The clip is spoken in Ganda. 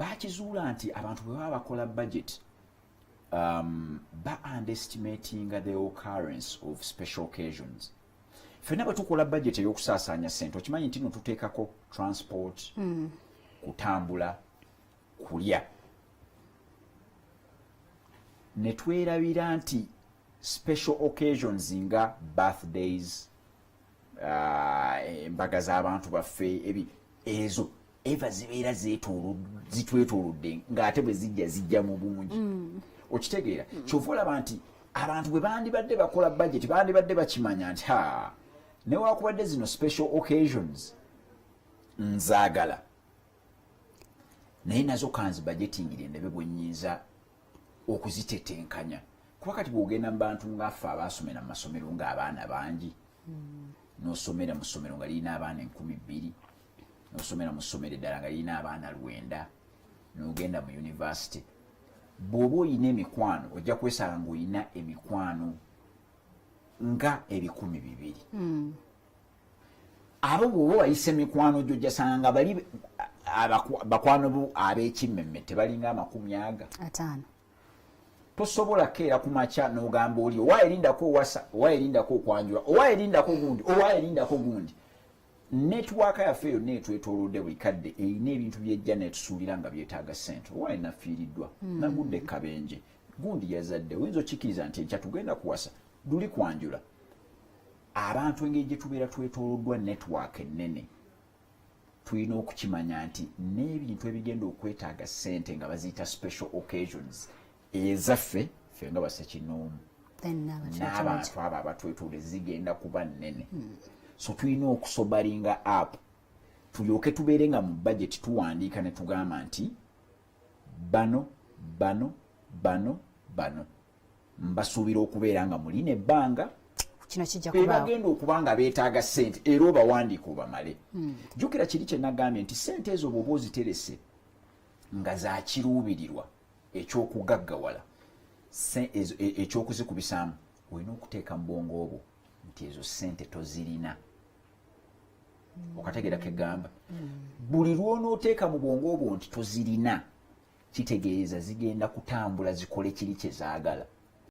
bakizuula nti abantu bwe baba bakola budget ba underestimating the occurrence of special occasions. Fena bwe tukola budget ey'okusaasaanya ssente okimanyi nti no tuteekako transport, kutambula, kulya, ne twerabira nti special occasions nga birthdays, embaga z'abantu baffe ezo eva zibeera zitwetoolodde ng'ate bwe zijja mu bungi. Okitegeera kyova olaba nti abantu bwe bandibadde bakola budget bandibadde bakimanya nti newakubadde zino special occasions nzaagala naye nazo kanzi budgetingire ndabe bwe nnyinza okuzitetenkanya kuba kati bw'ogenda mu bantu ngaffe abaasomera mu masomero ng'abaana bangi n'osomera mu ssomero nga lirina abaana 2,000 n'osomera mu ssomero eddala nga lirina abaana 9 n'ogenda mu university bw'oba oyina emikwano ojja kwesanga ng'olina emikwano nga 200,000 abo bw'oba wayise emikwano gyo ojjasanga nga bali bakwano bo ab'ekimmemme tebalinga 50. Tosobola keera ku makya n'ogamba oli owayerindako owasa owayerindako okwanjula owayerindako gundi netiwaaka yaffe yonna etwetoolodde buli kadde erina ebintu byejja netusuulira nga byetaaga ssente owaye nafiiriddwa nagudde kabenje gundi yazadde oyinza okkiriza nti enkya tugenda kuwasa luli kwanjula abantu engeri gye tubeera twetooloddwa netiwaaka ennene tulina okukimanya nti n'ebintu ebigenda okwetaaga ssente nga baziyita special occasions ezaffe ffe nga bassekinoomu n'abantu abo abatwetoolodde zigenda kuba nnene. So tulina okusobalinga app tulyoke tubeere nga mu budget tuwandiika ne tugamba nti bano mbasuubira okubeera nga mulina ebbanga kino kijja kubaawo bagenda okuba nga beetaaga ssente era obawandiika obamale. Jjukira kiri kye nagambye nti ssente ezo bw'oba oziterese nga zakiruubirirwa ekyokugaggawala ekyokuzikubisaamu olina okuteeka mu bwongo obwo nti ezo ssente tozirina. Okategeera kegamba buli lw'onooteeka mu bwongo obwo nti tozirina kitegeeza zigenda kutambula zikole kiri kye zaagala.